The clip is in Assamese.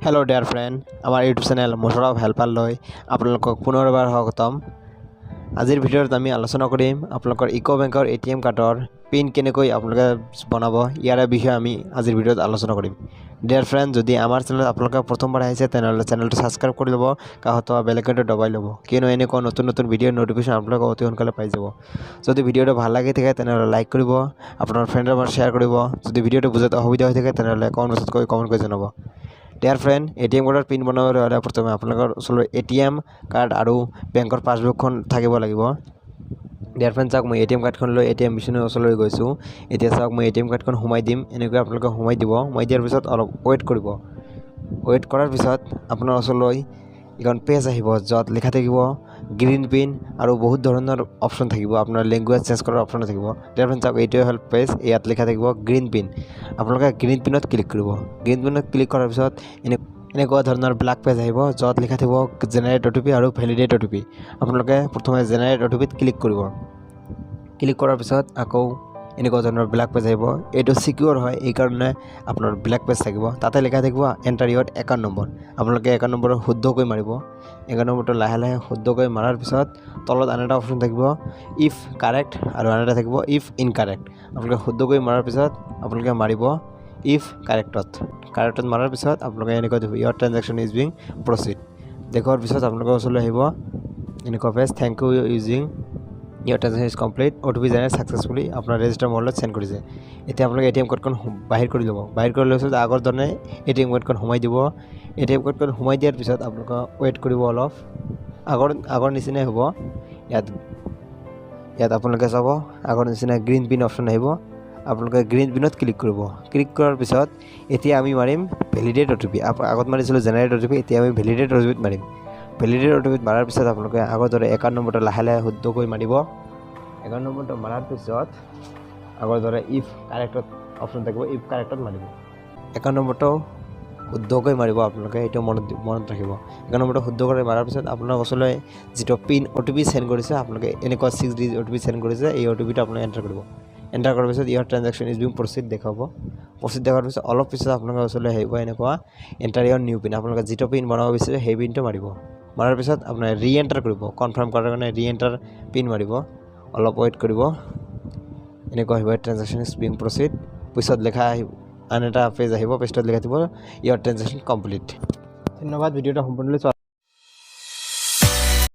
हेलो डियर फ्रेंड आमार YouTube channel motor of helper लय आपलोगक पुनरबार स्वागतम। आजिर भिडिओत आमी आलोचना करिम आपलोगकर इको बेंकर एटीएम कार्डर पिन केनेকৈ आपलोगे बनाब यार विषय आमी आजिर भिडिओत आलोचना करिम। डियर फ्रेंड जदि आमार चैनल आपलोगे प्रथमबार आइছে तेनहले चैनलটো সাবস্ক্রাইব কৰি লব কাহতো বেল আইকনটো দবাই লব কিয়নো এনেকুৱা নতুন নতুন ভিডিঅ নোটিফিকেশন आपलोगे অতি সোনকালে পাই যাব। যদি ভিডিঅটো ভাল লাগি থাকে তেনহলে লাইক কৰিব আপোনাৰ ফ্ৰেণ্ডৰ লগত শ্বেয়াৰ কৰিব। যদি ভিডিঅটো বুজাত অসুবিধা হৈ থাকে তেনহলে কমেন্ট বক্সত কমেন্ট কৰি জনাব। डियर फ्रेंड एटीएम कार्डर पिन बनाबले हले प्रथम आपलोगर ओसर एटीएम कार्ड और बेंकर पासबुकखन থাকিব লাগিব। डियर फ्रेंड चाक मैं एटीएम कार्डखन লৈ एटीएम मेशिনৰ ওচৰলৈ গৈছো। এতিয়া চাওক মই एटीएम कार्डखन সোমাই দিম এনেকৈ আপোনালোকে সোমাই দিব। সোমাই দিয়াৰ পিছত অলপ ওয়েট কৰিব। ওয়েট কৰাৰ পিছত আপোনাৰ ওচৰলৈ এখন পেজ আহিব যত লেখা থাকিব গ্ৰীন পিন আৰু বহুত ধৰণৰ অপচন থাকিব আপোনাৰ ল্যাঙ্গুৱেজ চেঞ্জ কৰাৰ অপচন থাকিব। डियर फ्रेंड চাওক এইটোৱে হল পেজ ইয়াত লেখা থাকিব গ্ৰীন পিন আপোনালোকে গ্ৰীন পিনত ক্লিক কৰিব। গ্ৰীন পিনত ক্লিক কৰাৰ পিছত এনেকুৱা ধৰণৰ ব্ল্যাক পেজ আহিব যত লেখা থাকিব জেনাৰেট ওটিপি আৰু ভ্যালিডেট ওটিপি আপোনালোকে প্ৰথমে জেনাৰেট ওটিপিত ক্লিক কৰিব। ক্লিক কৰাৰ পিছত আকৌ এনেকুৱা ধৰণৰ ব্ল্যাক পেজ আহিব এটো সিকিউৰ হয় এই কাৰণে আপোনাৰ ব্ল্যাক পেজ থাকিব তাতে লেখা থাকিব এন্টাৰ ইওৰ একাউন্ট নম্বৰ আপোনালোকে একাউন্ট নম্বৰ শুদ্ধকৈ মাৰিব। একাউন্ট নম্বৰটো লাহে লাহে শুদ্ধকৈ মাৰাৰ পিছত তলত আন এটা অপচন থাকিব ইফ কাৰেক্ট আৰু আন এটা থাকিব ইফ ইনকাৰেক্ট আপোনালোকে শুদ্ধকৈ মাৰাৰ পিছত আপোনালোকে মাৰিব ইফ কাৰেক্টত মাৰাৰ পিছত আপোনালোকে এনেকৈ দিব your transaction is being proceed দেখৰ পিছত আপোনালোকৰ ওচৰলৈ আহিব এনেকুৱা page thank you using your transaction is complete OTP generate successfully আপনাৰ ৰেজিস্টাৰ মোবাইলত সেন্ড কৰিছে। এতিয়া আপোনালোকে এটিএম কাৰ্ডখন বাহিৰ কৰি ল'ব। বাহিৰ কৰি লোৱাৰ পিছত আগৰ ধৰণে এটিএম কাৰ্ডখন সোমাই দিব। এটিএম কাৰ্ডখন সোমাই দিয়াৰ পিছত আপোনালোকে ওয়েট কৰিব অলপ আগৰ নিচিনাই হ'ব। ইয়াত আপোনালোকে চাব আগৰ নিচিনা গ্ৰীন পিন অপচন আহিব আপোনালোকে গ্ৰীন পিনত ক্লিক কৰিব। ক্লিক কৰাৰ পিছত এতিয়া আমি মাৰিম ভ্যালিডেট ওটিপি আগত মাৰিছিলো জেনাৰেট ওটিপি এতিয়া আমি ভ্যালিডেট ওটিপিত মাৰিম। ভ্যালিডেট ওটিপিত মাৰাৰ পিছত আপোনালোকে আগৰ দৰে একাউন্ট নম্বৰটো লাহে লাহে শুদ্ধকৈ মাৰিব। একাউন্ট নম্বৰটো মাৰাৰ পিছত আগৰ দৰে ইফ কাৰেক্টত অপচন থাকিব ইফ কাৰেক্টত মাৰিব। একাউন্ট নম্বৰটো শুদ্ধকৈ মাৰিব আপোনালোকে এইটো মনত ৰাখিব। একাউন্ট নম্বৰটো শুদ্ধ কৰি মাৰাৰ পিছত আপোনাৰ ওচৰলৈ যেটো পিন ওটিপি সেন্ড কৰিছে আপোনালোকে এনেকুৱা 6 ডিজিট ওটিপি সেন্ড কৰিছে এই ওটিপিটো আপোনালোকে এন্টাৰ কৰিব। এন্টাৰ কৰাৰ পিছত ইওৰ ট্ৰানজেকশন ইজ বিং প্ৰসিড দেখাব। প্ৰসিড দেখাৰ পিছত অলপ পিছত আপোনালোকৰ ওচৰলৈ আহিব এনেকুৱা এন্টাৰ ইওৰ নিউ পিন আপোনালোকে যেটো পিন বনাব বিচাৰে সেই পিনটো মাৰিব। মাৰাৰ পিছত আপোনাৰ ৰি এন্টাৰ কৰিব কনফাৰ্ম কৰাৰ কাৰণে ৰি এন্টাৰ পিন মাৰিব অলপ ওয়েট কৰিব এনেকুৱা আহিব ট্ৰানজেকশন ইজ বিং প্ৰসিড পিছত লেখা আহিব আন এটা পেজ আহিব পেজটোত লেখা থাকিব ইওর ট্রানজেকশন কমপ্লিট। ধন্যবাদ ভিডিওটা সম্পূৰ্ণলৈ